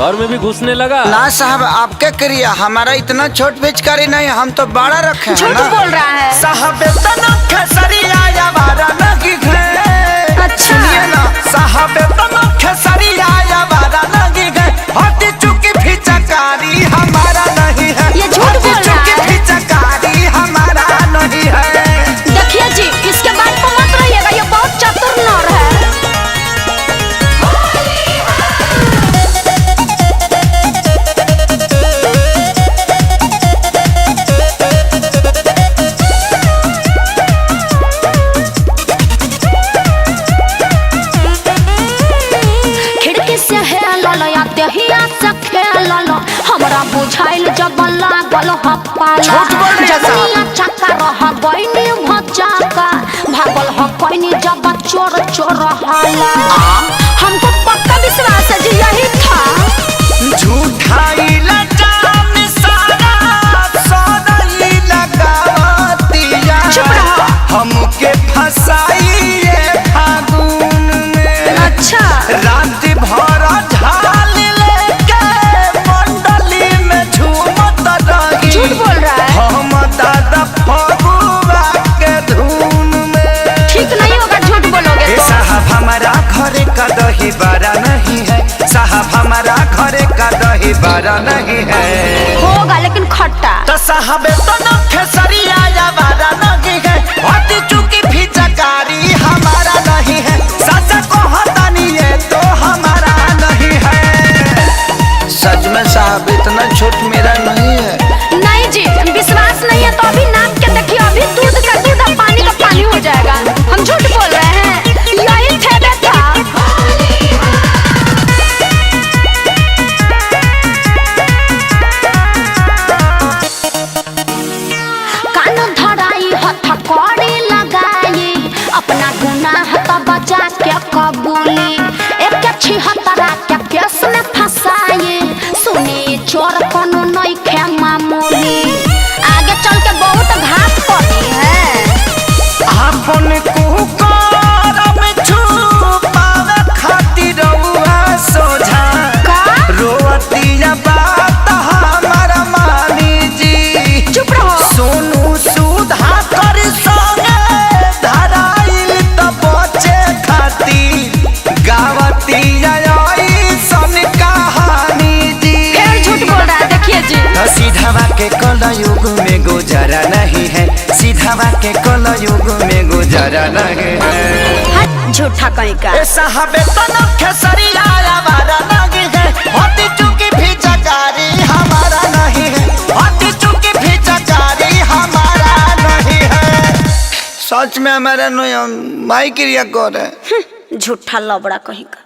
घर में भी घुसने लगा। ना साहब, आपके क्रिया हमारा इतना छोट पिचकारी नहीं, हम तो बड़ा रखे हैं। झूठ बोल रहा है साहब तना खेसरिया या बारा लगी गए। अच्छा सुनिए ना साहब, तना खेसरिया या बारा लगी गए। हटी चुकी पिचकारी हमारा नहीं है। ये झूठ बोल रहा है। पिचकारी हमारा नहीं है। देखिए जी, इसके बाद को मत रहिएगा, ये बहुत चतुर नर है। हमरा बुझाइल जब लागल हप्पाला चक्का रह गइनी भचाका भागल ह कोइनी जब चोर चोर हाला। हमको पक्का विश्वास है जी यही था। झूठाई लजाम सारा सोनाई लगातिया। चुप रहो। हमके फसाई ये फागुन में। अच्छा रात भर झाल लेके मंडली में झूमत रही। झूठ बोल रहा है। हम दादा फगुआ के धुन में। ठीक नहीं होगा झूठ बोलोगे तो। साहब हमारा घरे का दही बड़ा नहीं है। साहब हमारा घरे का दही बड़ा नहीं है। होगा लेकिन खट्टा। तो साहब तो खेसरिया या बारा नहीं है। हटी चुकी पिचकारी हमारा नहीं है। सच को हटानी है तो हमारा नहीं है। सच में साहब इतना छोट मेरा नहीं है। नहीं जी, विश्वास नहीं है तो अभी नाम के देखिए, अभी दूध का दूध और पानी का पानी हो जाएगा। हम झूठ बोल रहे हैं, यही ठेका था। कान धराई हथकड़ी लगाई, अपना गुनाह तो बचा के कबूली। एक छिहत्तरा के केस में फंसाई, सुनी चोर कोनो नहीं खे मामूली। आगे चल के बहुत घात पड़ी है। आपन कुकर में छुपावे खातिर रउआ सोझा। का? रोतिया बात हमारा मानी जी। चुप रहो। सोनू सुधा कर संगे धराइल त बचे खातिर गावतिया ऐसन कहानी जी। फिर झूठ बोल रहा है, देखिए जी। तो सीधावा के कलयुग में गुजारा नहीं है। सीधावा के कलयुग में गुजारा नहीं है। हट झूठा कहीं का। ए साहबे तो खेसरिया हमारा नहीं है। हटी चुकी पिचकारी हमारा नहीं है। हटी चुकी पिचकारी हमारा नहीं है। सच में हमारा नहीं, माई क्रिया कर है। झूठा लबड़ा कहीं का।